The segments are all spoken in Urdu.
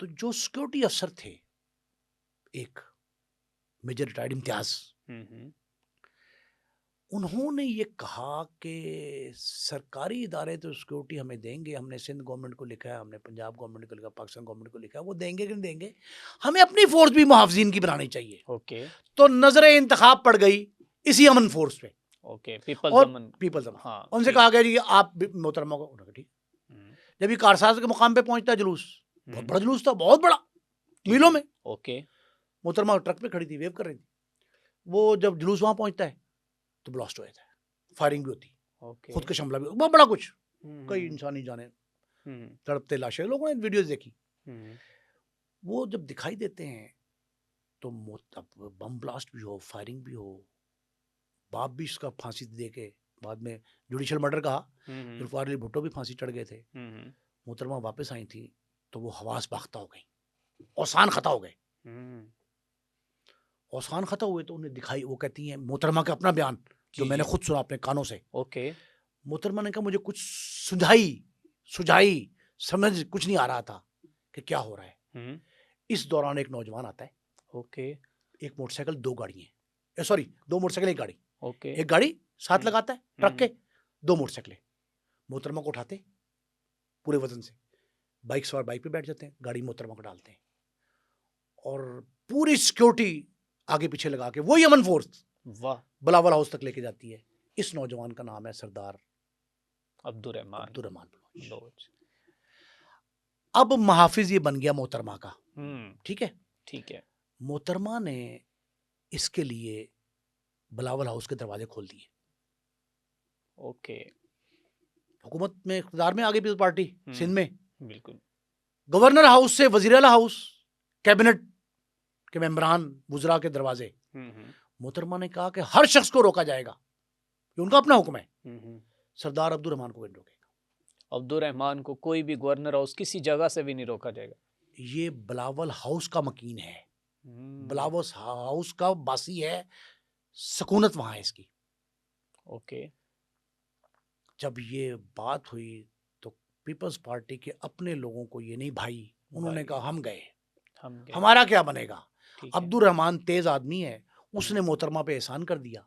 تو جو سیکورٹی افسر تھے ایک میجر ریٹائرڈ امتیاز، انہوں نے یہ کہا کہ سرکاری ادارے تو سیکورٹی ہمیں دیں گے، ہم نے سندھ گورنمنٹ کو لکھا ہے، ہم نے پنجاب گورنمنٹ کو لکھا، پاکستان گورنمنٹ کو لکھا ہے، وہ دیں گے کہ نہیں دیں گے، ہمیں اپنی فورس بھی محافظین کی بنانی چاہیے. اوکے تو نظر انتخاب پڑ گئی اسی امن فورس پہ. اوکے اور پیپلز امن. ہاں ان سے کہا گیا جی آپ محترمہ کو ٹھیک. جب یہ کارساز کے مقام پہ پہنچتا ہے جلوس، بہت بڑا جلوس تھا، بہت بڑا، میلوں میں. اوکے محترمہ ٹرک پہ کھڑی تھی، ویو کر رہی تھی. وہ جب جلوس وہاں پہنچتا ہے تو بلاسٹ ہو جاتا ہے، فائرنگ بھی ہوتی ہے، خود کا حملہ بھی، بہت بڑا کچھ، کئی انسانی جانے، تڑپتے لاشیں. لوگوں نے ویڈیوز دیکھی. وہ جب دکھائی دیتے ہیں تو بم بلاسٹ بھی ہو، فائرنگ بھی ہو، باپ بھی اس کا پھانسی دے کے بعد میں جوڈیشل مرڈر کہا، ذوالفقار علی بھٹو بھی پھانسی چڑھ گئے تھے. محترمہ واپس آئی تھی تو وہ حواس باختہ ہو گئی، اوسان خطا ہو گئے. اوسان خطا ہوئے تو انہیں دکھائی، وہ کہتی ہیں محترمہ کا اپنا بیان جو میں نے خود سنا اپنے کانوں سے. اوکے محترمہ نے کہا مجھے کچھ سجھائی سمجھ کچھ نہیں آ رہا تھا کہ کیا ہو رہا ہے. اس دوران ایک نوجوان آتا ہے. اوکے ایک موٹر سائیکل، دو گاڑی ہیں، سوری دو موٹر سائیکل ایک گاڑی. اوکے ایک گاڑی ساتھ لگاتا ہے ٹرک کے، دو موٹر سائیکلیں. محترمہ کو اٹھاتے پورے وزن سے، بائک سوار بائک پہ بیٹھ جاتے ہیں، گاڑی محترمہ کو ڈالتے ہیں اور پوری سیکیورٹی آگے پیچھے لگا کے وہی امن فورس بلاول ہاؤس تک لے کے جاتی ہے. اس نوجوان کا نام ہے سردار عبدالرحمان بلوچ. اب محافظ یہ بن گیا محترمہ کا. ٹھیک ہے. محترمہ نے اس کے لیے بلاول ہاؤس کے دروازے کھول دیے. اوکے حکومت میں اقتدار میں آگے پیپلز پارٹی سندھ میں، بالکل. گورنر ہاؤس سے وزیر اعلیٰ ہاؤس، کیبنٹ کے ممبران، وزراء کے دروازے. محترمہ نے کہا کہ ہر شخص کو روکا جائے گا، یہ ان کا اپنا حکم ہے. سردار عبدالرحمان کو روکے گا. عبدالرحمان کو کوئی بھی گورنر ہاؤس کسی جگہ سے بھی نہیں روکا جائے گا. یہ بلاول ہاؤس کا مکین ہے، بلاول ہاؤس کا باسی ہے، سکونت وہاں ہے اس کی. اوکے جب یہ بات ہوئی تو پیپلز پارٹی کے اپنے لوگوں کو یہ نہیں بھائی، انہوں نے کہا ہم گئے، ہمارا کیا بنے گا. عبدالرحمان تیز آدمی ہے، اس نے محترمہ پہ احسان کر دیا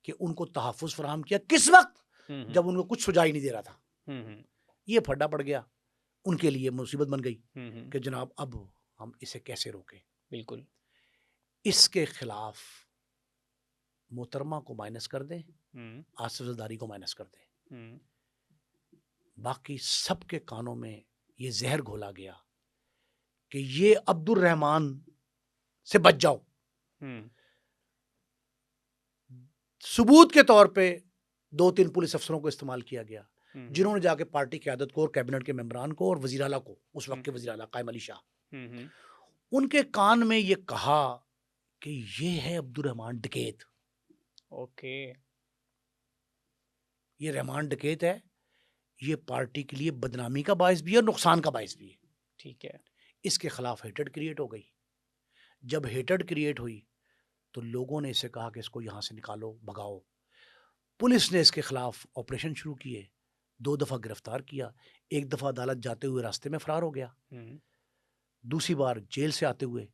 کہ ان کو تحفظ فراہم کیا. کس وقت؟ جب ان کو کچھ سجائی نہیں دے رہا تھا. یہ پھڈا پڑ گیا، ان کے لیے مصیبت بن گئی کہ جناب اب ہم اسے کیسے روکیں. بالکل اس کے خلاف محترمہ کو مائنس کر دیں، آصف زرداری کو مائنس کر دیں. باقی سب کے کانوں میں یہ زہر گھولا گیا کہ یہ عبدالرحمان سے بچ جاؤ. ثبوت کے طور پہ 2-3 پولیس افسروں کو استعمال کیا گیا جنہوں نے جا کے پارٹی قیادت کو اور کیبنٹ کے ممبران کو اور وزیر اعلیٰ کو، اس وقت کے وزیر اعلیٰ قائم علی شاہ، ان کے کان میں یہ کہا کہ یہ ہے عبدالرحمان ڈکیت. اوکے یہ رحمان ڈکیت ہے، یہ پارٹی کے لیے بدنامی کا باعث بھی ہے اور نقصان کا باعث بھی ہے. ٹھیک ہے. اس کے خلاف ہیٹڈ کریٹ ہو گئی. جب ہیٹڈ کریٹ ہوئی تو لوگوں نے اسے کہا کہ اس کو یہاں سے نکالو، بھگاؤ. پولیس نے اس کے خلاف آپریشن شروع کیے، 2 دفعہ گرفتار کیا. ایک دفعہ عدالت جاتے ہوئے راستے میں فرار ہو گیا، دوسری بار جیل سے آتے ہوئے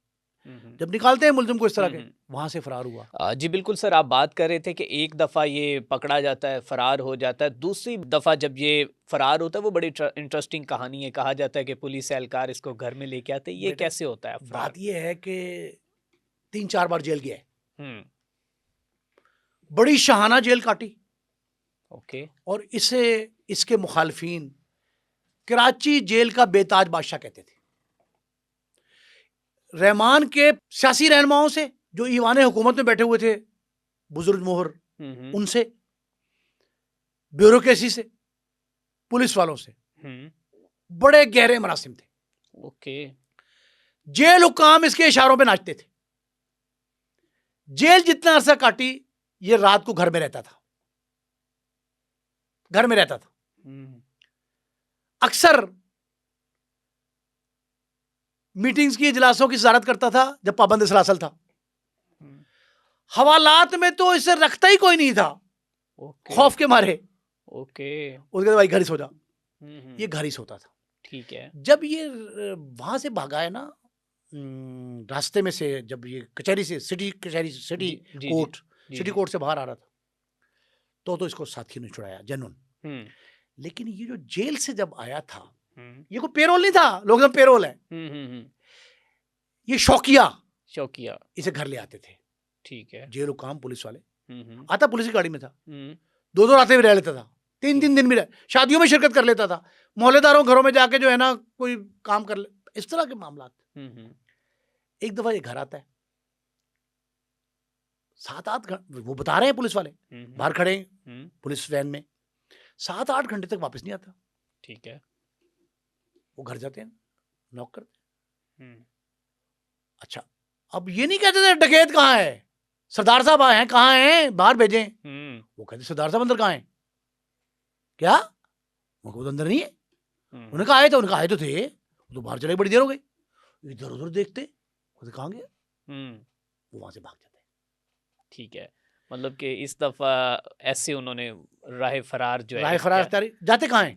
جب نکالتے ہیں ملزم کو اس طرح کے، وہاں سے فرار ہوا. جی بالکل سر، آپ بات کر رہے تھے کہ ایک دفعہ یہ پکڑا جاتا ہے، فرار ہو جاتا ہے، دوسری دفعہ جب یہ فرار ہوتا ہے وہ بڑی انٹرسٹنگ کہانی ہے. کہا جاتا ہے کہ پولیس اہلکار اس کو گھر میں لے کے آتے. یہ کیسے ہوتا ہے؟ بات یہ ہے کہ 3-4 بار جیل گیا ہے، بڑی شاہانہ جیل کاٹی. اوکے اور اس کے مخالفین کراچی جیل کا بے تاج بادشاہ کہتے تھے. رحمان کے سیاسی رہنماؤں سے جو ایوان حکومت میں بیٹھے ہوئے تھے، بزرگ مہر، ان سے، بیوروکریسی سے، پولیس والوں سے بڑے گہرے مراسم تھے. اوکے جیل حکام اس کے اشاروں پہ ناچتے تھے. جیل جتنا عرصہ کاٹی یہ رات کو گھر میں رہتا تھا. اکثر میٹنگز کی، اجلاسوں کی صدارت کرتا تھا جب پابند سلاسل تھا. حوالات میں تو اسے رکھتا ہی کوئی نہیں تھا، خوف کے مارے. اوکے اس کے بعد بھائی گھر ہی سو جا، یہ گھر ہی سوتا تھا. ٹھیک ہے. جب یہ وہاں سے بھاگا ہے نا راستے میں سے، جب یہ کچہری سے سٹی کورٹ سٹی کورٹ سے باہر آ رہا تھا تو اس کو ساتھی نے چھڑایا جنون. لیکن یہ جو جیل سے جب آیا تھا، یہ کوئی پیرول نہیں تھا، لوگ جب پیرول ہے، یہ شوقیہ اسے گھر لے آتے تھے. ٹھیک ہے. جیل حکام پولیس والے آتا، پولیس کی گاڑی میں تھا، 2 راتیں بھی رہ لیتا تھا، 3 دن بھی شادیوں میں شرکت کر لیتا تھا، محلے داروں گھروں میں جا کے جو ہے نا کوئی کام کر لے، اس طرح کے معاملات. ایک دفعہ یہ گھر آتا ہے، 7-8 گھنٹے وہ بتا رہے ہیں پولیس والے، باہر کھڑے ہیں پولیس وین میں، 7-8 گھنٹے تک واپس نہیں آتا. ٹھیک ہے. وہ گھر جاتے ہیں، نوک کرتے ہیں. اچھا، اب یہ نہیں کہتے تھے ڈکیت کہاں ہے، سردار صاحب آئے ہیں، کہاں ہیں، باہر بھیجیں. وہ کہتے سردار صاحب اندر کہاں ہیں، کیا وہ اندر نہیں ہے. انہوں نے کہا آئے تو، انہوں نے کہا آئے تو تھے، وہ تو باہر چلے، بڑی دیر ہو گئی. ادھر ادھر دیکھتے، کہاں گیا، وہ وہاں سے بھاگ جاتے. ٹھیک ہے. مطلب کہ اس دفعہ ایسے انہوں نے راہ فرار جو ہے، راہ فرار جاتے کہاں ہیں،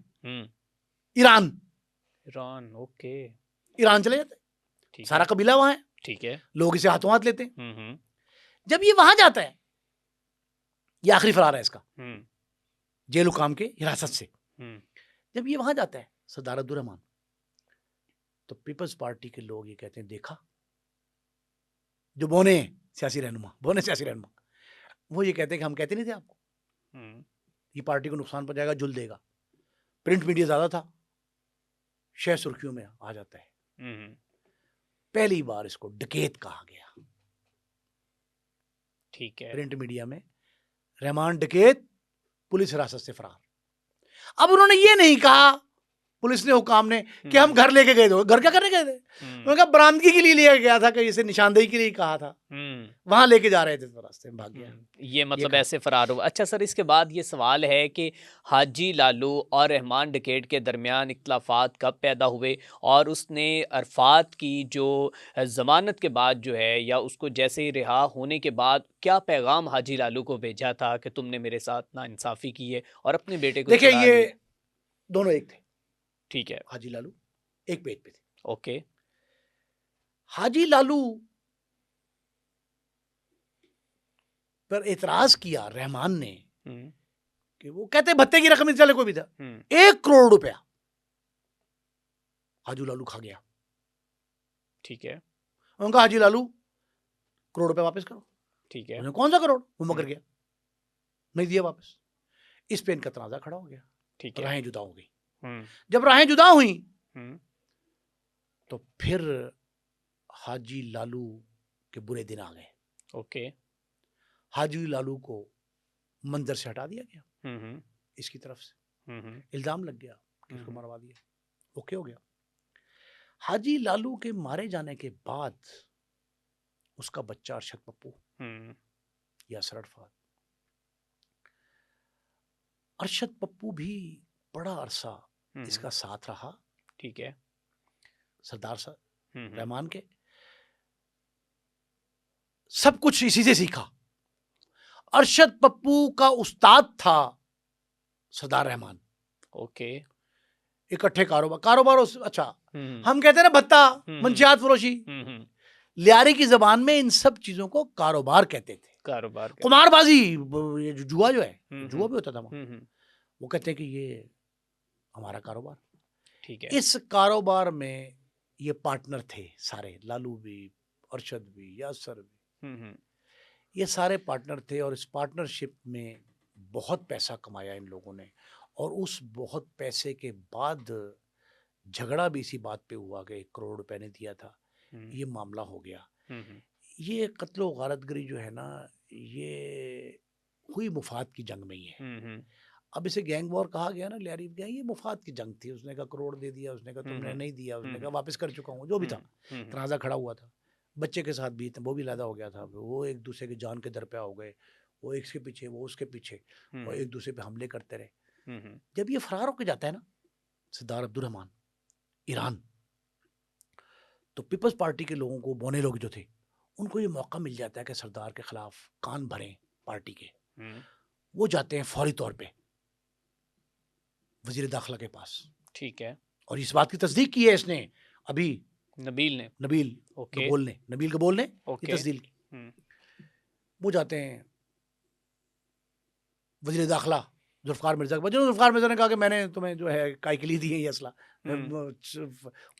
ایران. اوکے. ایران چلے جاتے، سارا قبیلہ وہاں ہے. ٹھیک ہے. لوگ اسے ہاتھوں ہاتھ لیتے ہیں. جب یہ وہاں جاتا ہے، یہ آخری فرار ہے اس کا جیل حکام کے حراست سے. جب یہ وہاں جاتا ہے سردار عبد الرحمان، تو پیپلز پارٹی کے لوگ یہ کہتے ہیں دیکھا، جو بونے سیاسی رہنما وہ یہ کہتے ہیں کہ ہم کہتے نہیں تھے آپ کو یہ پارٹی کو نقصان پہنچائے گا، جل دے گا. پرنٹ میڈیا زیادہ تھا، شہ سرخیوں میں آ جاتا ہے. پہلی بار اس کو ڈکیت کہا گیا. ٹھیک ہے. پرنٹ میڈیا میں رحمان ڈکیت، پولیس حراست سے فرار. اب انہوں نے یہ نہیں کہا، پولیس نے حکام نے، کہ ہم گھر لے کے گئے تھے. گھر کیا کرنے گئے تھے، انہوں نے کہا برآمدگی کے لیے لیا گیا تھا، کہ اسے نشاندہی کے لیے کہا تھا، وہاں لے کے جا رہے تھے تو راستے میں بھاگ گیا. یہ مطلب ایسے فرار ہوا. اچھا سر، اس کے بعد یہ سوال ہے کہ حاجی لالو اور رحمان ڈکیٹ کے درمیان اختلافات کب پیدا ہوئے، اور اس نے عرفات کی جو ضمانت کے بعد جو ہے، یا اس کو جیسے ہی رہا ہونے کے بعد کیا پیغام حاجی لالو کو بھیجا تھا کہ تم نے میرے ساتھ ناانصافی کی ہے اور اپنے بیٹے کو دیکھیں، چھڑا یہ لیا؟ دونوں ایک تھے. ٹھیک ہے. حاجی لالو ایک پیج پہ تھے. اوکے. حاجی لالو پر اعتراض کیا رحمان نے، کہ وہ کہتے بھتے کی رقم چلے کوئی بھی تھا، 1 کروڑ روپیہ حاجی لالو کھا گیا. ٹھیک ہے. ان کا حاجی لالو کروڑ روپے واپس کرو. ٹھیک ہے. کون سا کروڑ، وہ مگر گیا، نہیں دیا واپس. اس پہ ان کا تنازع کھڑا ہو گیا. ٹھیک ہے. راہیں جدا ہو گئی. جب راہیں جدا ہوئی تو پھر حاجی لالو کے برے دن آ گئے. اوکے. حاجی لالو کو منظر سے ہٹا دیا گیا، اس کی طرف سے الزام لگ گیا کہ اس کو مروا دیا. اوکے ہو گیا. حاجی لالو کے مارے جانے کے بعد اس کا بچہ ارشد پپو یا سر عرفات، ارشد پپو بھی بڑا عرصہ اس کا ساتھ رہا. ٹھیک ہے. سردار صاحب رحمان کے سب کچھ اسی سے سیکھا. ارشد پپو کا استاد تھا سردار رحمان. اوکے. اکٹھے کاروبار اچھا ہم کہتے ہیں نا بھتا، منشیات فروشی، لیاری کی زبان میں ان سب چیزوں کو کاروبار کہتے تھے. کاروبار. قمار بازی، جوا جو ہے، جوا بھی ہوتا تھا وہ کہتے ہیں کہ یہ ہمارا کاروبار. ٹھیک ہے. اس کاروبار میں یہ پارٹنر تھے سارے، لالو بھی، ارشد بھی، یاسر بھی، یہ سارے پارٹنر تھے. اور اس پارٹنرشپ میں بہت پیسہ کمایا ان لوگوں نے. اور اس بہت پیسے کے بعد جھگڑا بھی اسی بات پہ ہوا کہ 1 کروڑ روپے نے دیا تھا. یہ معاملہ ہو گیا. یہ قتل و غارت گری جو ہے نا، یہ ہوئی مفاد کی جنگ میں ہی ہے. اب اسے گینگ وار کہا گیا نا، لیاری گینگ، یہ مفاد کی جنگ تھی. اس نے کہا کروڑ دے دیا، اس نے کہا تم نے نہیں دیا، اس نے کہا واپس کر چکا ہوں. جو بھی تھا تنازع کھڑا ہوا تھا. بچے کے ساتھ بھی وہ بھی علیحدہ ہو گیا تھا. وہ ایک دوسرے کی جان کے درپیہ ہو گئے. وہ ایک کے پیچھے، وہ اس کے پیچھے، اور ایک دوسرے پہ حملے کرتے رہے. جب یہ فرار ہو کے جاتا ہے نا سردار عبد الرحمان ایران، تو پیپلز پارٹی کے لوگوں کو، بونے لوگ جو تھے، ان کو یہ موقع مل جاتا ہے کہ سردار کے خلاف کان بھریں پارٹی کے. وہ جاتے ہیں فوری طور پہ وزیر داخلہ کے پاس. ٹھیک ہے. اور اس بات کی تصدیق کی ہے اس نے ابھی نبیل کبول نے یہ تصدیق کی. وہ جاتے ہیں وزیر داخلہ ذوالفقار مرزا کے پاس. ذوالفقار مرزا نے کہا کہ میں نے تمہیں جو ہے کائی کے لیے دی ہے یہ اسلحہ,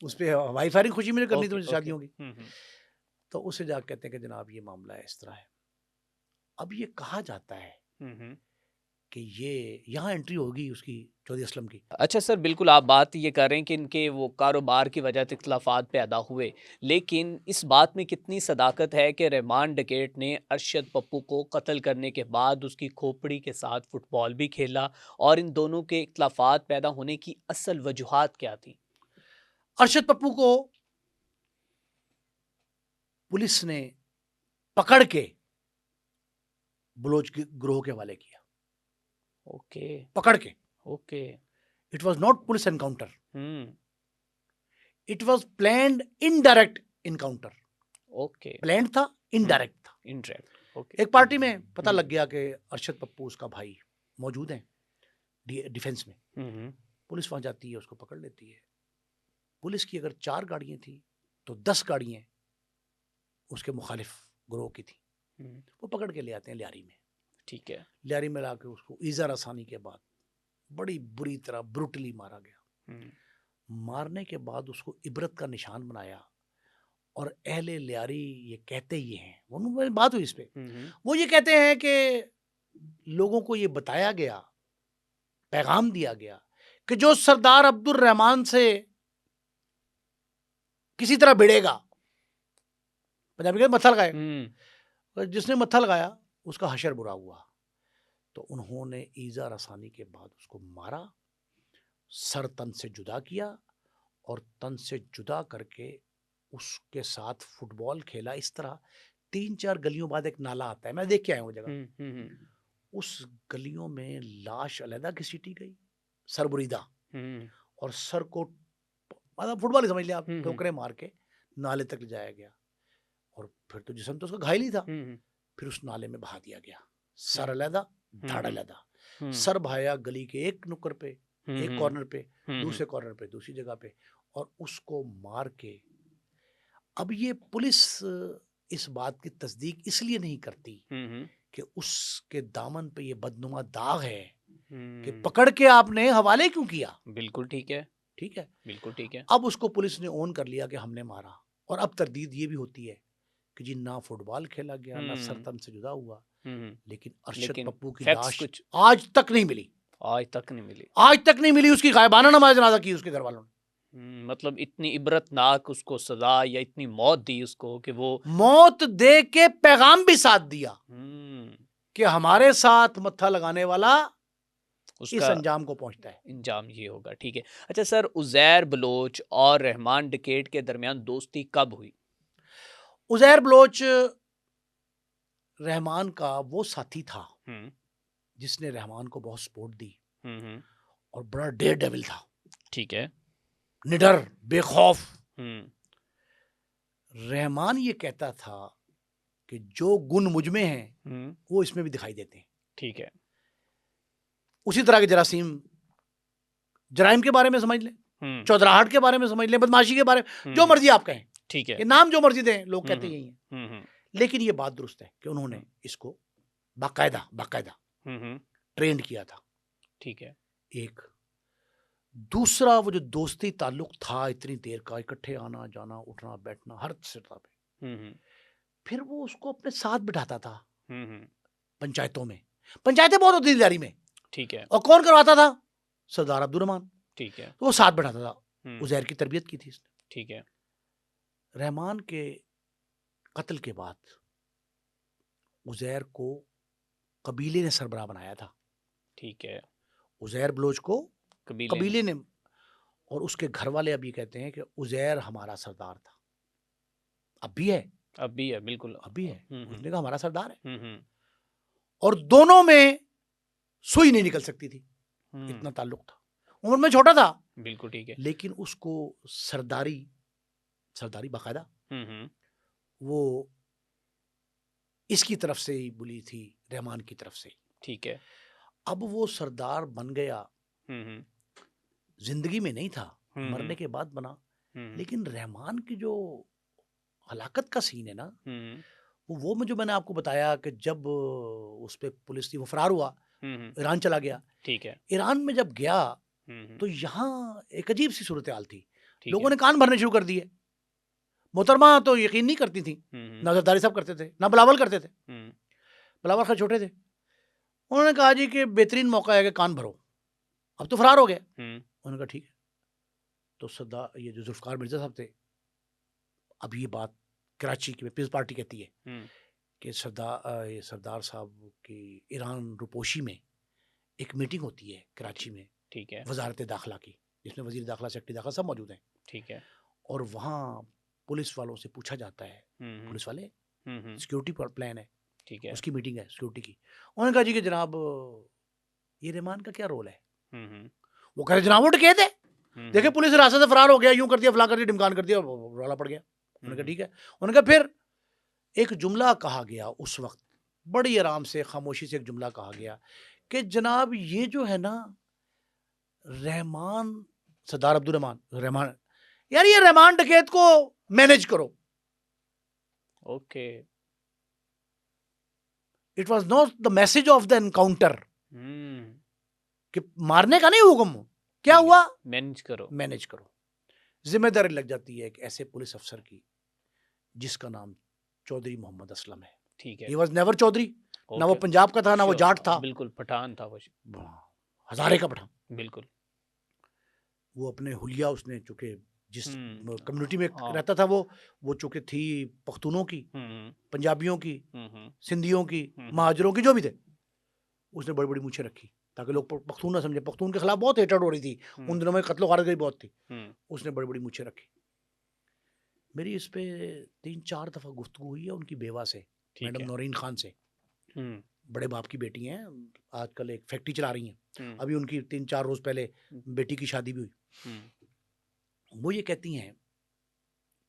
اس پہ ہوائی فائرنگ خوشی میں کرنی تمہیں شادیوں کی. تو اسے جا کے کہتے ہیں کہ جناب یہ معاملہ ہے, اس طرح ہے. اب یہ کہا جاتا ہے کہ یہ یہاں انٹری ہوگی اس کی چودھری اسلم کی. اچھا سر, بالکل آپ بات یہ کر رہے ہیں کہ ان کے وہ کاروبار کی وجہ سے اختلافات پیدا ہوئے, لیکن اس بات میں کتنی صداقت ہے کہ رحمان ڈکیٹ نے ارشد پپو کو قتل کرنے کے بعد اس کی کھوپڑی کے ساتھ فٹ بال بھی کھیلا, اور ان دونوں کے اختلافات پیدا ہونے کی اصل وجوہات کیا تھیں؟ ارشد پپو کو پولیس نے پکڑ کے بلوچ گروہ کے حوالے کیا. پکڑ کے. It was not police encounter. It was planned indirect encounter. planned تھا, indirect تھا. ایک پارٹی میں پتہ لگ گیا کہ ارشد پپو اس کا بھائی موجود ہیں ڈیفنس میں. پولیس وہاں جاتی ہے, اس کو پکڑ لیتی ہے. پولیس کی اگر 4 گاڑیاں تھیں تو 10 گاڑیاں اس کے مخالف گروہ کی تھی. وہ پکڑ کے لے آتے ہیں لیاری میں. ٹھیک ہے. لیاری میں لا کے اس کو ایزا رسانی کے بعد بڑی بری طرح بروٹلی مارا گیا. مارنے کے بعد اس کو عبرت کا نشان بنایا, اور اہل لیاری یہ کہتے یہ ہیں, وہ بات ہوئی اس پہ, وہ یہ کہتے ہیں کہ لوگوں کو یہ بتایا گیا, پیغام دیا گیا کہ جو سردار عبد الرحمان سے کسی طرح بھڑے گا, پنجابی کے متھا لگائے, جس نے متھا لگایا اس کا حشر برا ہوا. تو انہوں نے ایزا رسانی کے بعد اس کو مارا, سر تن سے جدا کیا, اور تن سے جدا کر کے اس کے ساتھ فٹ بال کھیلا. اس طرح 3-4 گلیوں بعد ایک نالا آتا ہے, میں دیکھ کے آیا ہوں وہ جگہ. اس گلیوں میں لاش علیحدہ گھسیٹی گئی, سر بریدہ, اور سر کو مطلب فٹ بال ہی سمجھ لیا آپ, ٹوکرے مار کے نالے تک لے جایا گیا. اور پھر تو جسم تو اس کا گھائل ہی تھا, پھر اس نالے میں بہا دیا گیا. سر علیحدہ, دھڑ علیحدہ. سر بہایا گلی کے ایک نکر پہ, ایک کارنر پہ, دوسرے کارنر پہ, دوسری جگہ پہ, اور اس کو مار کے. اب یہ پولیس اس بات کی تصدیق اس لیے نہیں کرتی کہ اس کے دامن پہ یہ بدنما داغ ہے کہ پکڑ کے آپ نے حوالے کیوں کیا. بالکل ٹھیک ہے, ٹھیک ہے, بالکل ٹھیک ہے. اب اس کو پولیس نے اون کر لیا کہ ہم نے مارا, اور اب تردید یہ بھی ہوتی ہے کہ جی نہ فٹ بال کھیلا گیا, نہ سر تن سے جدا ہوا, لیکن ارشد پپو کی لاش آج تک نہیں ملی. آج تک نہیں ملی. آج تک نہیں ملی. اس کی غائبانہ نماز جنازہ کی اس کے گھر والوں نے. مطلب اتنی عبرت ناک اس کو سزا یا اتنی موت دی اس کو کہ وہ موت دے کے پیغام بھی ساتھ دیا کہ ہمارے ساتھ متھا لگانے والا اس انجام کو پہنچتا ہے, انجام یہ ہوگا. ٹھیک ہے. اچھا سر, عزیر بلوچ اور رحمان ڈکیٹ کے درمیان دوستی کب ہوئی؟ عزیر بلوچ رحمان کا وہ ساتھی تھا جس نے رحمان کو بہت سپورٹ دی, اور بڑا ڈیر ڈیول تھا. ٹھیک ہے. نڈر, بے خوف. رحمان یہ کہتا تھا کہ جو گن مجھ میں ہیں وہ اس میں بھی دکھائی دیتے ہیں. ٹھیک ہے. اسی طرح کے جراثیم, جرائم کے بارے میں سمجھ لیں, چودراہٹ کے بارے میں سمجھ لیں, بدماشی کے بارے میں, جو مرضی آپ کہیں. ٹھیک ہے. یہ نام جو مرضی دیں, لوگ کہتے یہی ہیں. لیکن یہ بات درست ہے کہ انہوں نے اس کو باقاعدہ ٹرینڈ کیا تھا. ٹھیک ہے. ایک دوسرا وہ جو دوستی تعلق تھا اتنی دیر کا, اکٹھے آنا جانا, اٹھنا بیٹھنا ہر سطح پہ, پھر وہ اس کو اپنے ساتھ بٹھاتا تھا پنچایتوں میں. پنچایتیں بہت ہوتی تھی لیاری میں. ٹھیک ہے. اور کون کرواتا تھا؟ سردار عبد الرحمان. ٹھیک ہے. تو وہ ساتھ بٹھاتا تھا. عزیر کی تربیت کی تھی اس نے. ٹھیک ہے. رحمان کے قتل کے بعد عزیر کو قبیلے نے سربراہ بنایا تھا. ٹھیک ہے. عزیر بلوچ کو قبیلے نے, اور اس کے گھر والے اب یہ کہتے ہیں کہ عزیر ہمارا سردار تھا. اب بھی ہے, بالکل اب بھی ہے. اس نے کہا ہمارا سردار ہے. اور دونوں میں سوئی نہیں نکل سکتی تھی, اتنا تعلق تھا. عمر میں چھوٹا تھا, بالکل ٹھیک ہے, لیکن اس کو سرداری باقاعدہ وہ اس کی طرف سے ہی بلی تھی, رحمان کی طرف سے. ٹھیک ہے. اب وہ سردار بن گیا, زندگی میں نہیں تھا, مرنے کے بعد بنا. لیکن رحمان کی جو ہلاکت کا سین ہے نا, وہ جو میں نے آپ کو بتایا کہ جب اس پہ پولیس تھی, وہ فرار ہوا, ایران چلا گیا. ٹھیک ہے. ایران میں جب گیا تو یہاں ایک عجیب سی صورتحال تھی. لوگوں نے کان بھرنے شروع کر دیے. محترمہ تو یقین نہیں کرتی تھیں, نہ زرداری صاحب کرتے تھے, نہ بلاول کرتے تھے. بلاول خیر چھوٹے تھے. انہوں نے کہا جی کہ بہترین موقع ہے کہ کان بھرو, اب تو فرار ہو گیا. انہوں نے کہا ٹھیک ہے. تو یہ جو ذوالفقار مرزا صاحب تھے, اب یہ بات کراچی کی پیپلز پارٹی کہتی ہے کہ سردار صاحب کی ایران روپوشی میں ایک میٹنگ ہوتی ہے کراچی میں, ٹھیک ہے, وزارت داخلہ کی, جس میں وزیر داخلہ, سیکرٹری داخلہ سب موجود ہیں. ٹھیک ہے. اور وہاں پولیس والوں سے پوچھا جاتا ہے, پولیس والے سیکیورٹی پلان ہے, ٹھیک ہے, اس کی میٹنگ ہے سیکیورٹی کی. انہوں نے کہا جی کہ جناب یہ رحمان کا کیا رول ہے؟ وہ کہہ رہے جناب وہ ڈکیت ہے, دیکھیں پولیس راستہ سے فرار ہو گیا, یوں کر دیا, فلاں کر دیا, ڈمکان کر دیا, رولا پڑ گیا. انہوں نے کہا ٹھیک ہے. انہوں نے کہا پھر ایک جملہ کہا گیا اس وقت, بڑی آرام سے خاموشی سے ایک جملہ کہا گیا کہ جناب یہ جو ہے نا رحمان, سردار عبدالرحمان رحمان, یار یہ رحمان ڈکیت کو مینج کرو. Okay. It was not the message of the encounter, کہ مارنے کا نہیں حکم, کیا ہوا, مینج کرو. مینج کرو. ذمہ داری لگ جاتی ہے ایک ایسے پولیس افسر کی جس کا نام چودھری محمد اسلم ہے. ٹھیک ہے. ہی واز نیور چودھری, نہ وہ پنجاب کا تھا, نہ وہ جاٹ تھا, بالکل پٹھان تھا, وہ ہزارے کا پٹھان. بالکل. وہ اپنے حلیہ, اس نے چونکہ جس کمیونٹی میں رہتا تھا وہ چونکہ تھی پختونوں کی, پنجابیوں کی, سندھیوں کی, مہاجروں کی, جو بھی تھے, اس نے بڑی بڑی مونچھیں رکھی تاکہ لوگ پختون نہ سمجھے. پختون کے خلاف بہت ہیٹرڈ ہو رہی تھی ان دنوں میں, قتل و غارت گری بہت تھی. اس نے بڑی بڑی مونچھیں رکھی. میری اس پہ 3-4 دفعہ گفتگو ہوئی ہے ان کی بیوہ سے, میڈم نورین خان سے, بڑے باپ کی بیٹی ہیں, آج کل ایک فیکٹری چلا رہی ہیں. ابھی ان کی 3-4 روز پہلے بیٹی کی شادی بھی ہوئی. وہ یہ کہتی ہیں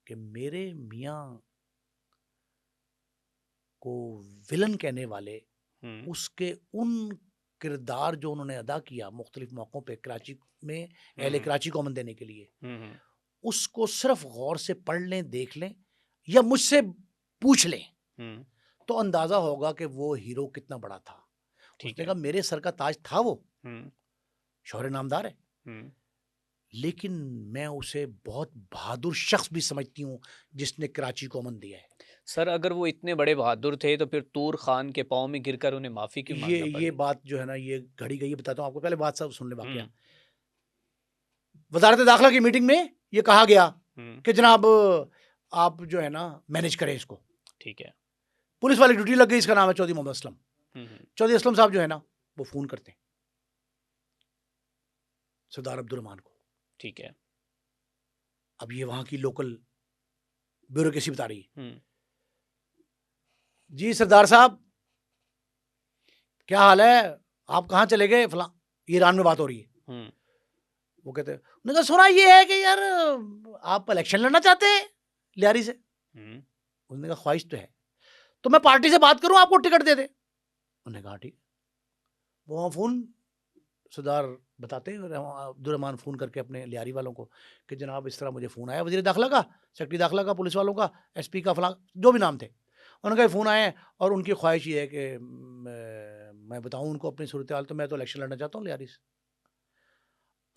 کہ میرے میاں کو ولن کہنے والے, اس کے ان کردار جو انہوں نے ادا کیا مختلف موقعوں پہ کراچی میں اہل کراچی کو امن دینے کے لیے, اس کو صرف غور سے پڑھ لیں, دیکھ لیں, یا مجھ سے پوچھ لیں تو اندازہ ہوگا کہ وہ ہیرو کتنا بڑا تھا. اس نے کہا میرے سر کا تاج تھا, وہ شوہر نامدار ہے, لیکن میں اسے بہت بہادر شخص بھی سمجھتی ہوں جس نے کراچی کو امن دیا ہے. سر اگر وہ اتنے بڑے بہادر تھے تو پھر طور خان کے پاؤں میں گر کر انہیں معافی کیوں مانگنا پڑی؟ یہ بات جو ہے نا یہ گھڑی گئی, بتاتا ہوں آپ کو, پہلے بات صاحب سن لیں واقعہ. وزارت داخلہ کی میٹنگ میں یہ کہا گیا کہ جناب آپ جو ہے نا مینج کریں اس کو. ٹھیک ہے. پولیس والی ڈیوٹی لگ گئی, اس کا نام ہے چودھری محمد اسلم. چودھری اسلم صاحب جو ہے نا وہ فون کرتے ہیں سردار عبدالرحمان کو. ٹھیک ہے. اب یہ وہاں کی لوکل بیوروکریسی بتا رہی ہے, جی سردار صاحب کیا حال ہے, آپ کہاں چلے گئے, فلاں, ایران میں بات ہو رہی ہے. وہ کہتے ہیں, انہوں نے کہا سنا یہ ہے کہ یار آپ الیکشن لڑنا چاہتے ہیں لیاری سے. انہوں نے کہا خواہش تو ہے, تو میں پارٹی سے بات کروں, آپ کو ٹکٹ دے دے. انہوں نے کہا ٹھیک. وہ فون سردار بتاتے ہیں عبدالرحمان فون کر کے اپنے لیاری والوں کو کہ جناب اس طرح مجھے فون آیا وزیر داخلہ کا, سیکرٹری داخلہ کا, پولیس والوں کا, ایس پی کا, فلاں جو بھی نام تھے. انہوں نے کہا فون آئے اور ان کی خواہش یہ ہے کہ میں بتاؤں ان کو اپنی صورتحال, تو میں تو الیکشن لڑنا چاہتا ہوں لیاری سے.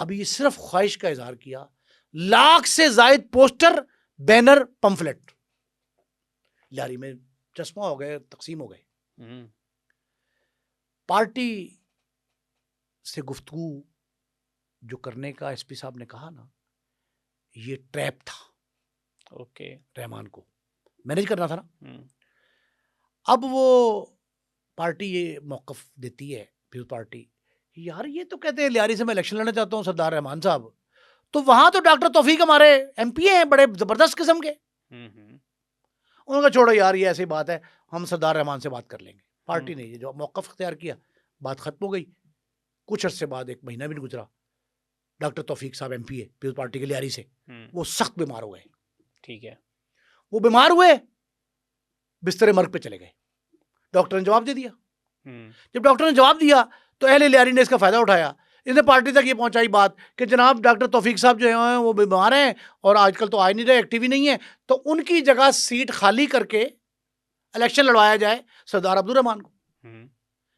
اب یہ صرف خواہش کا اظہار کیا, لاکھ سے زائد پوسٹر, بینر, پمفلٹ لیاری میں چشمہ ہو گئے, تقسیم ہو گئے. پارٹی سے گفتگو جو کرنے کا ایس پی صاحب نے کہا نا, یہ ٹریپ تھا. اوکے. رحمان کو مینج کرنا تھا نا. اب وہ پارٹی یہ موقف دیتی ہے, پیپلز پارٹی, یار یہ تو کہتے ہیں لیاری سے میں الیکشن لڑنا چاہتا ہوں سردار رحمان صاحب, تو وہاں تو ڈاکٹر توفیق ہمارے ایم پی ہیں بڑے زبردست قسم کے. انہوں نے چھوڑو یار یہ ایسی بات ہے, ہم سردار رحمان سے بات کر لیں گے. پارٹی نے یہ جو موقف اختیار کیا, بات ختم ہو گئی. کچھ عرصے بعد, 1 مہینہ بھی نہیں گزرا, ڈاکٹر توفیق صاحب ایم پی ہے پیپلز پارٹی کے لیاری سے, وہ سخت بیمار ہو گئے. ٹھیک ہے. وہ بیمار ہوئے, بستر مرگ پہ چلے گئے. ڈاکٹر نے جواب دے دیا. جب ڈاکٹر نے جواب دیا تو اہل لیاری نے اس کا فائدہ اٹھایا اس نے پارٹی تک یہ پہنچائی بات کہ جناب ڈاکٹر توفیق صاحب جو ہیں وہ بیمار ہیں اور آج کل تو آئے نہیں رہے, ایکٹیو ہی نہیں ہیں, تو ان کی جگہ سیٹ خالی کر کے الیکشن لڑوایا جائے سردار عبد الرحمان کو.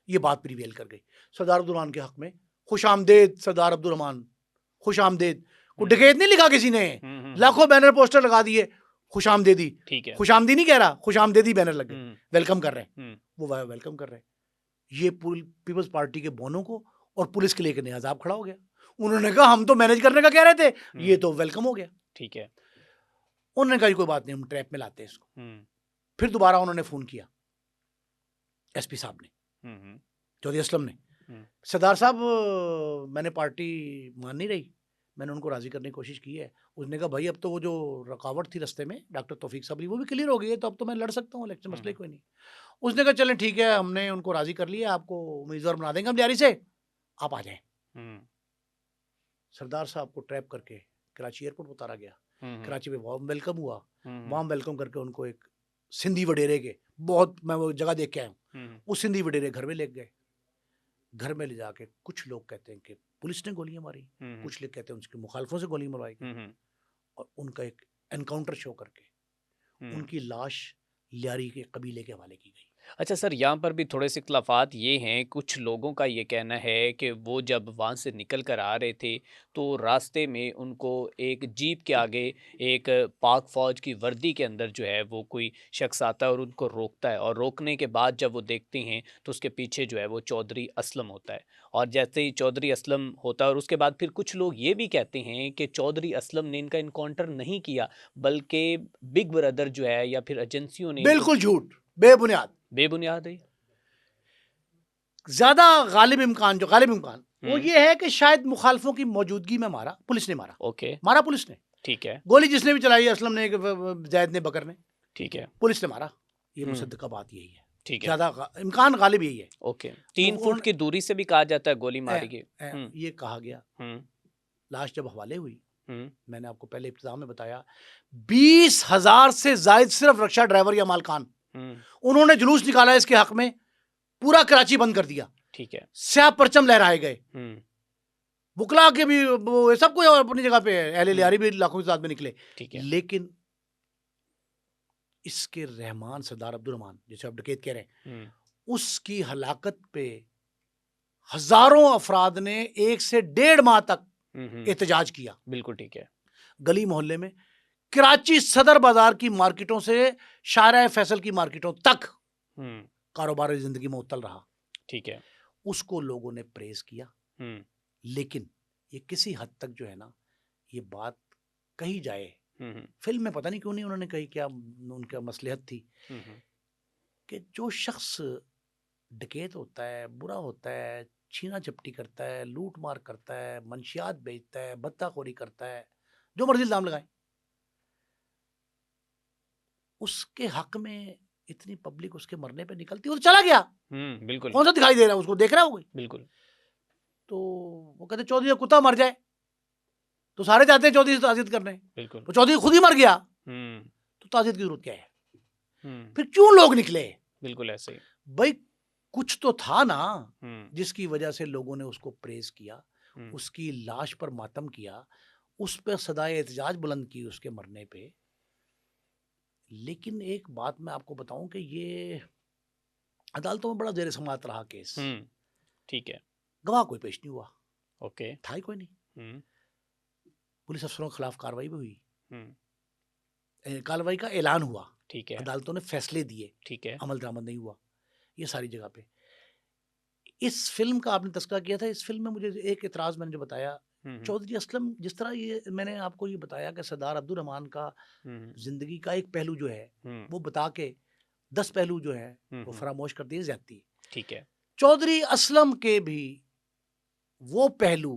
یہ بات پریویل کر گئی سردار عبد الرحمان کے حق میں. خوش آمدید سردار عبد الرحمان, خوش آمدید. کوئی ڈکیت نہیں لکھا کسی نے, لاکھوں بینر پوسٹر لگا دیے, خوش آمدیدی, خوش آمدی نہیں کہہ رہا, خوش آمدیدی بینر لگے, ویلکم کر رہے ہیں, وہ ویلکم کر رہے ہیں. یہ پیپلز پارٹی کے بونوں کو اور پولیس کے لے کے نیا عذاب کھڑا ہو گیا. انہوں نے کہا ہم تو مینج کرنے کا کہہ رہے تھے, یہ تو ویلکم ہو گیا. ٹھیک ہے, انہوں نے کہا کوئی بات نہیں, ہم ٹریپ میں لاتے ہیں اس کو. پھر دوبارہ انہوں نے فون کیا ایس پی صاحب نے, چودھری اسلم نے, سردار صاحب میں نے پارٹی مان نہیں رہی, میں نے ان کو راضی کرنے کی کوشش کی ہے. اس نے کہا بھائی اب تو وہ جو رکاوٹ تھی رستے میں ڈاکٹر توفیق صاحب وہ بھی کلیئر ہو گئی ہے, تو اب تو میں لڑ سکتا ہوں الیکشن, مسئلہ کوئی نہیں. اس نے کہا چلیں ٹھیک ہے, ہم نے ان کو راضی کر لیا, آپ کو امیدوار بنا دیں گے ہم جاری سے, آپ آ جائیں. سردار صاحب کو ٹریپ کر کے کراچی ایئرپورٹ اتارا گیا. کراچی میں وارم ویلکم ہوا. وارم ویلکم کر کے ان کو ایک سندھی وڈیرے کے, بہت میں وہ جگہ دیکھ کے آیا ہوں, اس سندھی وڈیرے گھر میں لے گئے. گھر میں لے جا کے کچھ لوگ کہتے ہیں کہ پولیس نے گولیاں ماری, کچھ لوگ کہتے ہیں ان کے مخالفوں سے گولی مروائی گئی, اور ان کا ایک انکاؤنٹر شو کر کے ان کی لاش لیاری کے قبیلے کے حوالے کی گئی. اچھا سر, یہاں پر بھی تھوڑے سے اختلافات یہ ہیں, کچھ لوگوں کا یہ کہنا ہے کہ وہ جب وہاں سے نکل کر آ رہے تھے تو راستے میں ان کو ایک جیپ کے آگے ایک پاک فوج کی وردی کے اندر جو ہے وہ کوئی شخص آتا ہے اور ان کو روکتا ہے, اور روکنے کے بعد جب وہ دیکھتے ہیں تو اس کے پیچھے جو ہے وہ چودھری اسلم ہوتا ہے, اور جیسے ہی چودھری اسلم ہوتا ہے, اور اس کے بعد پھر کچھ لوگ یہ بھی کہتے ہیں کہ چودھری اسلم نے ان کا انکاؤنٹر نہیں کیا بلکہ بگ بردر جو ہے یا پھر ایجنسیوں نے. بالکل جھوٹ, بے بنیاد ہے. زیادہ غالب امکان وہ یہ ہے کہ شاید مخالفوں کی موجودگی میں مارا, پولیس نے مارا. اوکے, مارا پولیس نے, ٹھیک ہے, گولی جس نے بھی چلائی, اسلم نے, زید نے, بکر نے, ٹھیک ہے, پولیس نے مارا. یہ مصدقہ بات یہی ہے, ٹھیک ہے, زیادہ امکان غالب یہی ہے. اوکے, 3 فٹ کی دوری سے بھی کہا جاتا ہے گولی ماری گئی. یہ کہا گیا. لاش جب حوالے ہوئی, میں نے آپ کو پہلے ابتدا میں بتایا 20,000 سے زائد صرف رکشہ ڈرائیور یا مالکان, انہوں نے جلوس نکالا اس کے حق میں, پورا کراچی بند کر دیا. ٹھیک ہے, سیاہ پرچم لہرائے گئے. وکلا کے بھی سب کو اپنی جگہ پہ, اہل لیاری بھی لاکھوں کی تعداد میں نکلے. لیکن اس کے رحمان سردار عبد الرحمان جسے آپ ڈکیت کہہ رہے ہیں, اس کی ہلاکت پہ ہزاروں افراد نے 1 سے 1.5 ماہ تک احتجاج کیا. بالکل ٹھیک ہے, گلی محلے میں, کراچی صدر بازار کی مارکیٹوں سے شارع فیصل کی مارکیٹوں تک کاروباری زندگی معطل رہا. ٹھیک ہے, اس کو لوگوں نے پریز کیا. لیکن یہ کسی حد تک جو ہے نا, یہ بات کہی جائے, فلم میں پتہ نہیں کیوں نہیں انہوں نے کہی, کیا ان کا مصلحت تھی, کہ جو شخص ڈکیت ہوتا ہے, برا ہوتا ہے, چھینا چپٹی کرتا ہے, لوٹ مار کرتا ہے, منشیات بیچتا ہے, بتہ خوری کرتا ہے, جو مرضی الزام لگائیں, اس کے حق میں اتنی پبلک اس کے مرنے پہ نکلتی, وہ تو چلا گیا. بالکل, کون سا دکھائی دے رہا ہے اس کو, دیکھ رہا ہوگا. بالکل. تو وہ کہتے چودھری کا کتا مر جائے, تو سارے چاہتے ہیں چودھری سے تعزیت کرنے. بالکل, تو چودھری خود ہی مر گیا, تو تعزیت کی ضرورت کیا ہے؟ پھر کیوں لوگ نکلے؟ بالکل ایسے ہی بھائی, کچھ تو تھا نا جس کی وجہ سے لوگوں نے اس کو پریز کیا, اس کی لاش پر ماتم کیا, اس پہ صدائے احتجاج بلند کی اس کے مرنے پہ. لیکن ایک بات میں آپ کو بتاؤں کہ یہ عدالتوں میں بڑا زیر سماعت رہا کیس. ٹھیک ہے, گواہ کوئی پیش نہیں ہوا. اوکے, تھا ہی کوئی نہیں. پولیس افسروں کے خلاف کاروائی بھی ہوئی, کاروائی کا اعلان ہوا, ٹھیک ہے, عدالتوں نے فیصلے دیے, ٹھیک ہے, عمل درآمد نہیں ہوا. یہ ساری جگہ پہ اس فلم کا آپ نے تذکرہ کیا تھا, اس فلم میں مجھے ایک اعتراض میں نے جو بتایا, چودھری اسلم جس طرح یہ میں نے آپ کو یہ بتایا کہ سردار عبد الرحمان کا زندگی کا ایک پہلو جو ہے وہ بتا کے 10 پہلو جو ہے وہ فراموش کر دیے جاتی ہے. ٹھیک ہے, چودھری اسلم کے بھی وہ پہلو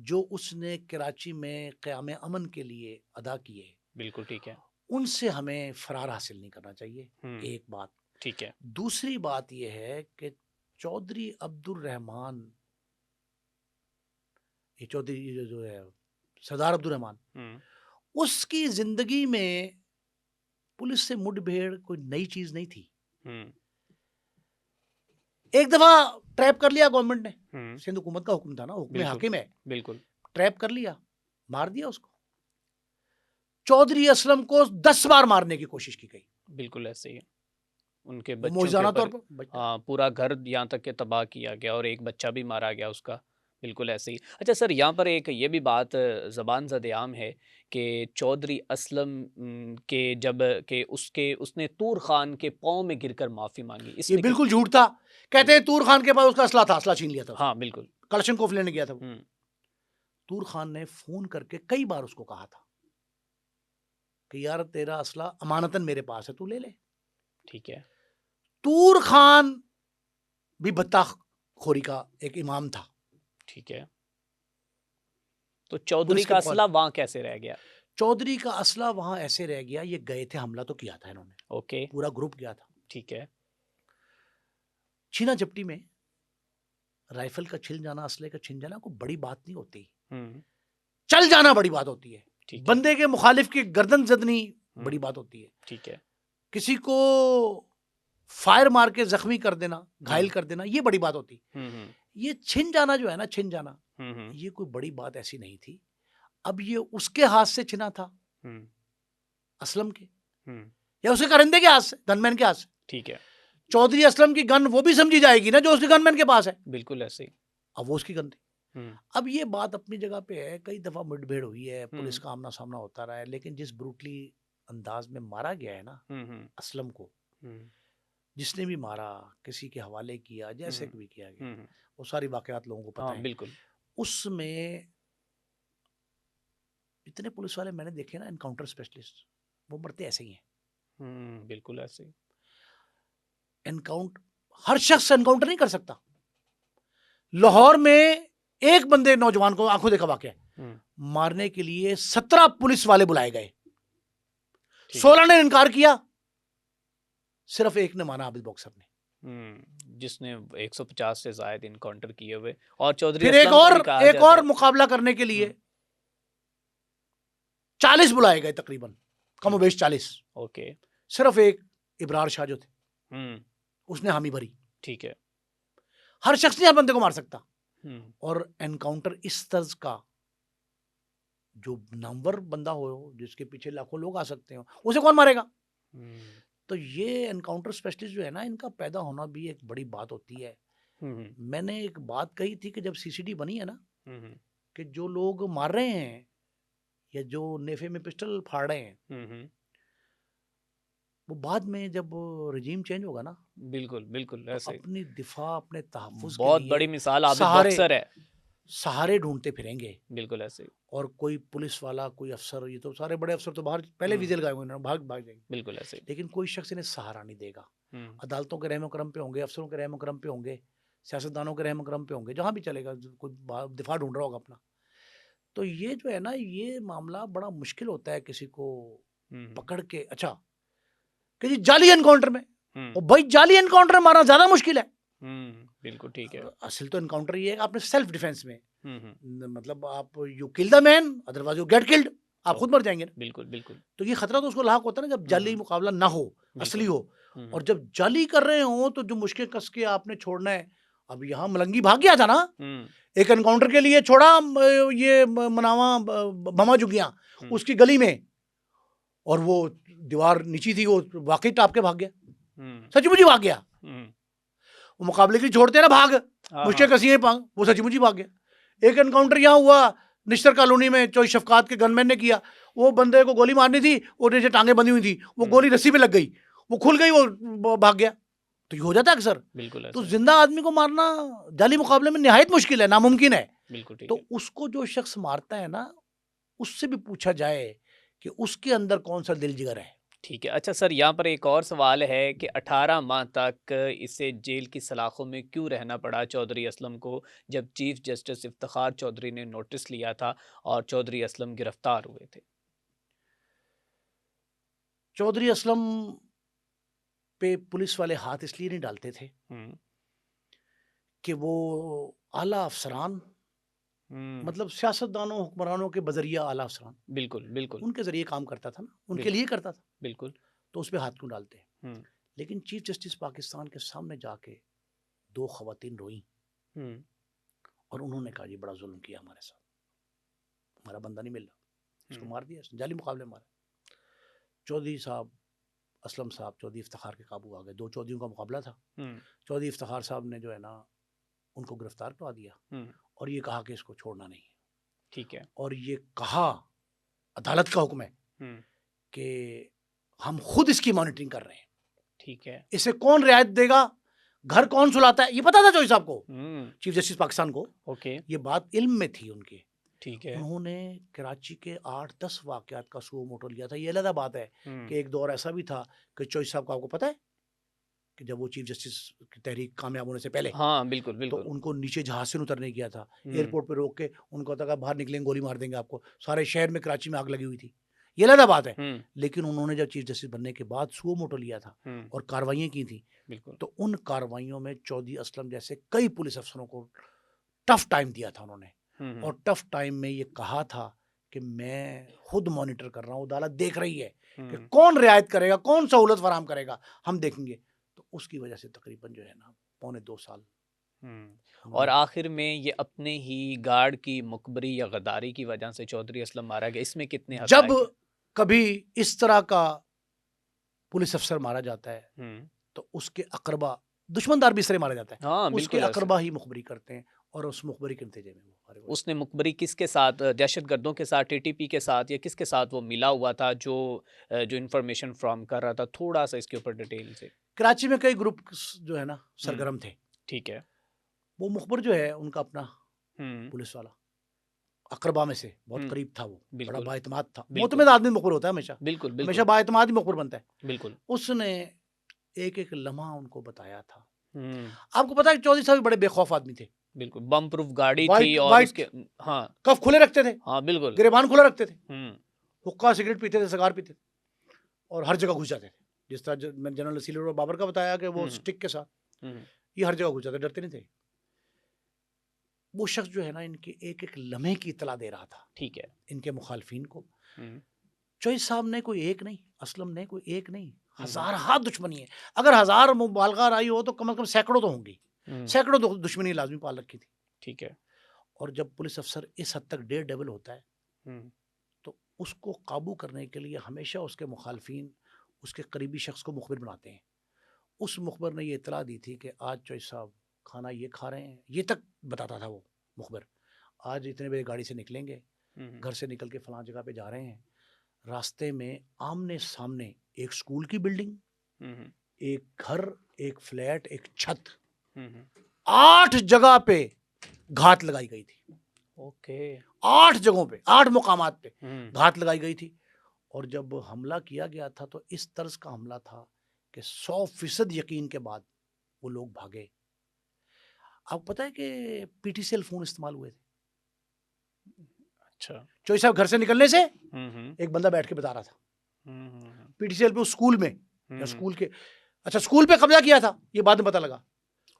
جو اس نے کراچی میں قیام امن کے لیے ادا کیے, بالکل ٹھیک ہے, ان سے ہمیں فرار حاصل نہیں کرنا چاہیے. ایک بات. ٹھیک ہے, دوسری بات یہ ہے کہ چودھری عبد الرحمان, یہ چودھری جو ہے سردار عبد الرحمان, اس کی زندگی میں پولیس سے مڈ بھیڑ کوئی نئی چیز نہیں تھی. ایک دفعہ ٹریپ کر لیا گورنمنٹ نے، سندھ حکومت کا حکم تھا نا، حکم حاکم ہے، بالکل ٹریپ کر لیا، مار دیا اس کو. چودھری اسلم کو 10 بار مارنے کی کوشش کی گئی. بالکل ایسے ہی ان کے بچوں کے موزانہ طور اوپر پر پورا گھر یہاں تک کہ تباہ کیا گیا اور ایک بچہ بھی مارا گیا اس کا. بالکل ایسے ہی. اچھا سر، یہاں پر ایک یہ بھی بات زبان زد عام ہے کہ چودھری اسلم کے جب کہ اس نے طور خان کے پاؤں میں گر کر معافی مانگی، اس یہ میں بالکل جھوٹ تھا. کہتے ہیں طور خان کے پاس اس کا اسلحہ تھا، اسلحہ چھین لیا تھا. ہاں بالکل کلشن کوف لینے گیا تھا. طور خان نے فون کر کے کئی بار اس کو کہا تھا کہ یار تیرا اسلحہ امانتاً میرے پاس ہے، تو لے لے. ٹھیک ہے. طور خان بھی بطخ خوری کا ایک امام تھا. ٹھیک ہے. تو چودھری کا اسلحہ وہاں کیسے رہ گیا؟ چودھری کا اسلحہ وہاں ایسے رہ گیا، یہ گئے تھے، حملہ تو کیا تھا انہوں نے، اوکے، پورا گروپ کیا تھا. ٹھیک ہے. چھینا جپٹی میں رائفل کا چھن جانا، اسلحے کا چھن جانا کوئی بڑی بات نہیں ہوتی، چل جانا بڑی بات ہوتی ہے. بندے کے مخالف کی گردن زدنی بڑی بات ہوتی ہے. ٹھیک ہے. کسی کو فائر مار کے زخمی کر دینا، گھائل کر دینا، یہ بڑی بات ہوتی. یہ چھن جانا جو ہے نا، چھن جانا، یہ کوئی بڑی بات ایسی نہیں تھی. اب یہ اس کے ہاتھ سے چھنا تھا، اسلم کے، یا اسے کرندے کے ہاتھ سے، گن مین کے ہاتھ سے. ٹھیک ہے. چودھری اسلم کی گن وہ بھی سمجھی جائے گی نا جو اس کے گن مین کے پاس ہے. بالکل ایسے ہی. اب وہ اس کی گن تھی. اب یہ بات اپنی جگہ پہ ہے، کئی دفعہ مٹ بھیڑ ہوئی ہے، پولیس کا آمنا سامنا ہوتا رہا ہے، لیکن جس بروٹلی انداز میں مارا گیا ہے نا اسلم کو، جس نے بھی مارا، کسی کے حوالے کیا، جیسے بھی کیا گیا، وہ ساری واقعات لوگوں کو پتہ ہیں. بالکل. اس میں اتنے پولیس والے میں نے دیکھے نا، انکاؤنٹر اسپیشلسٹ، وہ مرتے ایسے ہی ہیں. بالکل ایسے ہی. انکاؤنٹر، ہر شخص انکاؤنٹر نہیں کر سکتا. لاہور میں ایک بندے نوجوان کو آنکھوں دیکھا واقعہ ہے، مارنے کے لیے 17 پولیس والے بلائے گئے، 16 نے انکار کیا، صرف ایک نے مانا، عابد باکسر نے، جس نے 150 سے زائد انکاؤنٹر کیے ہوئے. اور چودھری پھر ایک اور مقابلہ کرنے کے لیے 40 بلائے گئے، تقریباً کم و بیش 40. اوکے. صرف ایک ابرار شاہ جو تھے، اس نے حامی بھری. ٹھیک ہے. ہر شخص نہیں ہر بندے کو مار سکتا. اور انکاؤنٹر اس طرز کا، جو نامور بندہ ہو، جس کے پیچھے لاکھوں لوگ آ سکتے ہوں، اسے کون مارے گا؟ تو یہ انکاؤنٹر اسپیشلسٹ جو ہے نا، ان کا پیدا ہونا بھی ایک بڑی بات ہوتی ہے. میں نے ایک بات کہی تھی کہ جب سی سی ڈی بنی ہے نا، کہ جو لوگ مار رہے ہیں یا جو نیفے میں پسٹل پھاڑ رہے ہیں، وہ بعد میں جب رجیم چینج ہوگا نا، بالکل بالکل ایسے اپنی دفاع، اپنے تحفظ بہت بڑی مثال عابد باکسر ہے، سہارے ڈھونڈتے پھریں گے. بالکل ایسے. اور کوئی پولیس والا، کوئی افسر، یہ تو سارے بڑے افسر تو باہر پہلے ویزے لگائے ہوئے ہیں، بھاگ جائیں گے. بالکل ایسے. لیکن کوئی شخص انہیں سہارا نہیں دے گا. عدالتوں کے رحم و کرم پہ ہوں گے، افسروں کے رحم و کرم پہ ہوں گے، سیاستدانوں کے رحم و کرم پہ ہوں گے، جہاں بھی چلے گا کوئی دفاع ڈھونڈ رہا ہوگا اپنا. تو یہ جو ہے نا، یہ معاملہ بڑا مشکل ہوتا ہے کسی کو پکڑ کے. اچھا کہ جی جعلی انکاؤنٹر میں، اور بھائی جعلی انکاؤنٹر مارنا زیادہ مشکل ہے. بالکل ٹھیک ہے. اصل تو انکاؤنٹر یہ ہے کہ آپ نے سیلف ڈیفense میں، مطلب آپ یو کل دا مین ادروائز یو گیٹ کلڈ، آپ خود مر جائیں گے. بالکل بالکل. تو یہ خطرہ تو اس کو لاحق ہوتا ہے نا جب جعلی مقابلہ نہ ہو، اصلی ہو. اور جب جعلی کر رہے ہوں تو جو مشکل کس کے آپ نے چھوڑنا ہے. اب یہاں ملنگی بھاگ گیا تھا نا، ایک انکاؤنٹر کے لیے چھوڑا یہ مناواں بما جگیاں اس کی گلی میں، اور وہ دیوار نیچی تھی، وہ واقعی ٹاپ کے بھاگ گیا، سچ مچی بھاگ گیا. وہ مقابلے کے لیے چھوڑتے ہیں نا بھاگ، مشکل کسی پانگ، وہ سچ مچی بھاگ گیا. ایک انکاؤنٹر یہاں ہوا نشتر کالونی میں، چوئی شفقات کے گن مین نے کیا. وہ بندے کو گولی مارنی تھی، وہ نیچے ٹانگیں بندھی ہوئی تھی، وہ گولی رسی پہ لگ گئی، وہ کھل گئی، وہ بھاگ گیا. تو یہ ہو جاتا ہے اکثر. بالکل. تو زندہ آدمی کو مارنا جعلی مقابلے میں نہایت مشکل ہے، ناممکن ہے. بالکل. تو اس کو جو شخص مارتا ہے نا، اس سے بھی پوچھا جائے کہ اس کے اندر کون سا دل جگر ہے. ٹھیک ہے. اچھا سر، یہاں پر ایک اور سوال ہے کہ 18 ماہ تک اسے جیل کی سلاخوں میں کیوں رہنا پڑا چودھری اسلم کو، جب چیف جسٹس افتخار چودھری نے نوٹس لیا تھا اور چودھری اسلم گرفتار ہوئے تھے؟ چودھری اسلم پہ پولیس والے ہاتھ اس لیے نہیں ڈالتے تھے کہ وہ اعلیٰ افسران، مطلب سیاستدانوں، حکمرانوں کے بذریعہ اعلیٰ افسران، بالکل بالکل، ان کے ذریعے کام کرتا تھا نا، ان کے لیے کرتا تھا. بالکل. تو اس پہ ہاتھ کیوں ڈالتے ہیں؟ لیکن چیف جسٹس پاکستان کے سامنے جا کے 2 خواتین روئیں اور انہوں نے کہا جی بڑا ظلم کیا ہمارے ساتھ, ہمارا بندہ نہیں مل رہا, اس کو مار دیا, جعلی مقابلے مارے. چودھری صاحب اسلم صاحب چودھری افتخار کے قابو آ گئے, 2 چودھریوں کا مقابلہ تھا. چودھری افتخار صاحب نے جو ہے نا ان کو گرفتار کروا دیا اور یہ کہا کہ اس کو چھوڑنا نہیں ہے. ٹھیک ہے. اور یہ کہا, عدالت کا حکم ہے کہ ہم خود اس کی مانیٹرنگ کر رہے ہیں. ٹھیک ہے. اسے کون رعایت دے گا, گھر کون سلاتا ہے, یہ پتا تھا چودھری صاحب کو, چیف جسٹس پاکستان کو. اوکے. یہ بات علم میں تھی ان کے. ٹھیک ہے. انہوں نے کراچی کے 8-10 واقعات کا سو موٹو لیا تھا. یہ علیحدہ بات ہے کہ ایک دور ایسا بھی تھا کہ چودھری صاحب کو, آپ کو پتا ہے کہ جب وہ چیف جسٹس کی تحریک کامیاب ہونے سے پہلے, ہاں بالکل تو بالکل, ان کو نیچے جہاز سے اترنے کیا تھا, ایئرپورٹ پہ روک کے ان کو کہا باہر نکلیں گولی مار دیں گے آپ کو. سارے شہر میں کراچی میں آگ لگی ہوئی تھی. یہ علیحدہ بات ہے. لیکن انہوں نے جب چیف جسٹس بننے کے بعد سو موٹو لیا تھا اور کاروائیاں کی تھیں, تو ان کاروائیوں میں چودھری اسلم جیسے کئی پولیس افسروں کو ٹف ٹائم دیا تھا انہوں نے. اور ٹف ٹائم میں یہ کہا تھا کہ میں خود مانیٹر کر رہا ہوں, عدالت دیکھ رہی ہے کہ کون رعایت کرے گا, کون سہولت فراہم کرے گا, ہم دیکھیں گے. تو اس کی وجہ سے تقریباً جو ہے نا 1.25 سال. اور آخر میں یہ اپنے ہی گارڈ کی مخبری یا غداری کی وجہ سے چودھری اسلم مارا گیا. اس میں کتنے جب کبھی اس طرح کا پولیس افسر مارا جاتا ہے تو اس کے اقربا, دشمن دار بھی اس طرح مارا جاتا ہے, اس کے اقربا ہی مخبری کرتے ہیں, اور اس مخبری کے نتیجے میں اس نے مخبری کس کے ساتھ, دہشت گردوں کے ساتھ, ٹی ٹی پی کے ساتھ, یا کس کے ساتھ وہ ملا ہوا تھا جو انفارمیشن فراہم کر رہا تھا؟ تھوڑا سا اس کے اوپر ڈیٹیل سے. کراچی میں کئی گروپ جو ہے نا سرگرم تھے. ٹھیک ہے. وہ مخبر جو ہے ان کا اپنا پولیس والا اقربا میں سے بہت قریب تھا, وہ بڑا با اعتماد تھا. معتمد آدمی مخبر ہوتا ہے ہمیشہ, بالکل ہمیشہ با اعتماد ہی مخبر بنتا ہے. بالکل. اس نے ایک ایک لمحہ ان کو بتایا تھا. آپ کو پتا ہے کہ چودھری صاحب بڑے بے خوف آدمی تھے. بالکل. بم پروف گاڑی تھی اور اس کے کف کھلے رکھتے تھے. ہاں بالکل. گریبان کھلا رکھتے تھے. حقہ سگریٹ پیتے تھے, سگار پیتے تھے, اور ہر جگہ گھس جاتے تھے. جس طرح میں جنرل وسیل اور بابر کا بتایا کہ وہ سٹک کے ساتھ, یہ ہر جگہ گھس جاتے, ڈرتے نہیں تھے. وہ شخص جو ہے نا ان کے ایک ایک لمحے کی اطلاع دے رہا تھا. ٹھیک ہے. ان کے مخالفین کو. چودھری صاحب نے کوئی ایک نہیں, اسلم نے کوئی ایک نہیں, ہزارہ دشمنی ہے. اگر 1000 مبالغہ رائی ہو تو کم از کم سینکڑوں تو ہوں گی. سینکڑوں دشمنی لازمی پال رکھی تھی. ٹھیک ہے. اور جب پولیس افسر اس حد تک ڈیئر ڈیول ہوتا ہے تو اس کو قابو کرنے کے لیے ہمیشہ اس کے مخالفین اس کے قریبی شخص کو مخبر بناتے ہیں. اس مخبر نے یہ اطلاع دی تھی کہ آج چودھری صاحب کھانا یہ کھا رہے ہیں, یہ تک بتاتا تھا وہ مخبر. آج اتنے بجے گاڑی سے نکلیں گے, گھر سے نکل کے فلاں جگہ پہ جا رہے ہیں. راستے میں آمنے سامنے ایک سکول کی بلڈنگ, ایک گھر, ایک فلیٹ, ایک چھت, 8 جگہ پہ گھات لگائی گئی تھی. اوکے. 8 جگہوں پہ, 8 مقامات پہ گھات لگائی گئی تھی. اور جب حملہ کیا گیا تھا تو اس طرز کا حملہ تھا کہ 100% یقین کے بعد وہ لوگ بھاگے. آپ کو پتہ ہے کہ P T C L phone استعمال ہوئے تھے. اچھا. چودھری صاحب گھر سے نکلنے سے ایک بندہ بیٹھ کے بتا رہا تھا پی ٹی سی ایل پہ, اس سکول میں, یا سکول کے, اچھا سکول پہ قبضہ کیا تھا یہ بعد میں پتہ لگا.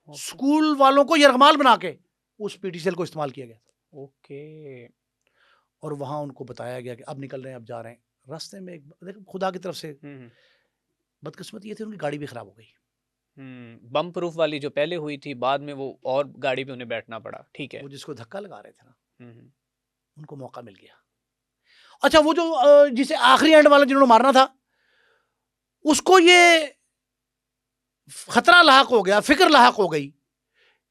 سکول والوں کو یرغمال بنا کے اس پی ٹی سی ایل کو استعمال کیا گیا تھا. اوکے. اور وہاں ان کو بتایا گیا کہ اب نکل رہے ہیں, اب جا رہے ہیں. راستے میں ایک خدا کی طرف سے بدقسمتی یہ تھی ان کی گاڑی بھی خراب ہو گئی. بم پروف والی جو پہلے ہوئی تھی, بعد میں وہ اور گاڑی پہ انہیں بیٹھنا پڑا. ٹھیک ہے. وہ جس کو دھکا لگا رہے تھے نا, ان کو موقع مل گیا. اچھا وہ جو جسے آخری اینڈ والا جنہوں نے مارنا تھا, اس کو یہ خطرہ لاحق ہو گیا, فکر لاحق ہو گئی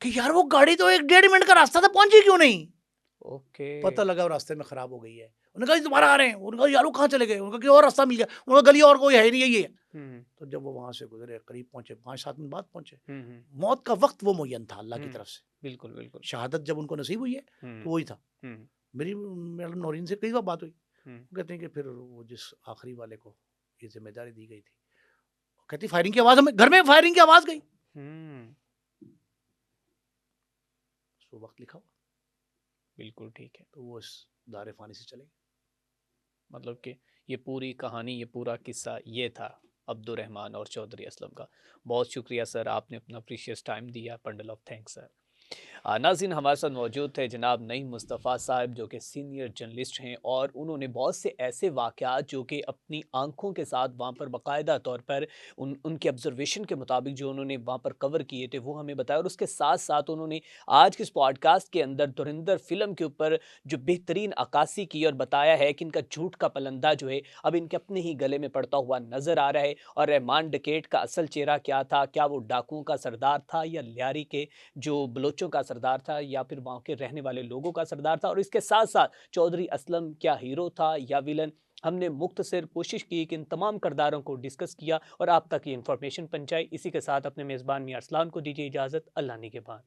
کہ یار وہ گاڑی تو 1.5 منٹ کا راستہ تھا, پہنچی کیوں نہیں. اوکے. پتہ لگا وہ راستے میں خراب ہو گئی ہے. انہوں نے کہا دوبارہ آ رہے ہیں. انہوں نے کہا یار وہ کہاں چلے گئے. انہوں نے کہا کہ اور راستہ مل گیا. انہوں نے کہا گلی اور کوئی ہے نہیں, یہی ہے. تو جب وہ وہاں سے گزرے, قریب پہنچے, 5-7 منٹ بعد پہنچے, موت کا وقت وہ معین تھا اللہ کی طرف سے. بالکل بالکل. شہادت جب ان کو نصیب ہوئی ہے تو وہی تھا. میری نورین سے کئی بار بات ہوئی, وہ کہتے ہیں کہ پھر وہ جس آخری والے کو یہ ذمہ داری دی گئی تھی, کہتی فائرنگ کی آواز, ہمیں گھر میں فائرنگ کی آواز گئی. اس وقت لکھا ہوا. بالکل ٹھیک ہے. تو وہ اس دار فانی سے چلے گئے. مطلب کہ یہ پوری کہانی, یہ پورا قصہ یہ تھا عبد الرحمن اور چودھری اسلم کا. بہت شکریہ سر, آپ نے اپنا پریشیس ٹائم دیا. بنڈل آف تھینکس سر. ناظرین ہمارے ساتھ موجود تھے جناب نعیم مصطفیٰ صاحب جو کہ سینئر جرنلسٹ ہیں، اور انہوں نے بہت سے ایسے واقعات جو کہ اپنی آنکھوں کے ساتھ وہاں پر باقاعدہ طور پر ان کے آبزرویشن کے مطابق جو انہوں نے وہاں پر کور کیے تھے وہ ہمیں بتایا، اور اس کے ساتھ ساتھ انہوں نے آج کے اس پوڈ کاسٹ کے اندر دھرندر فلم کے اوپر جو بہترین عکاسی کی اور بتایا ہے کہ ان کا جھوٹ کا پلندہ جو ہے اب ان کے اپنے ہی گلے میں پڑتا ہوا نظر آ رہا ہے، اور رحمان ڈکیٹ کا اصل چہرہ کیا تھا، کیا وہ ڈاکوؤں کا سردار تھا یا لیاری کے جو بلوچوں کا سردار تھا یا پھر وہاں کے رہنے والے لوگوں کا سردار تھا، اور اس کے ساتھ ساتھ چودھری اسلم کیا ہیرو تھا یا ویلن۔ ہم نے مختصر کوشش کی کہ ان تمام کرداروں کو ڈسکس کیا اور آپ تک یہ انفارمیشن پہنچائی۔ اسی کے ساتھ اپنے میزبان میاں ارسلان کو دیجیے اجازت، اللہ نے کے بعد۔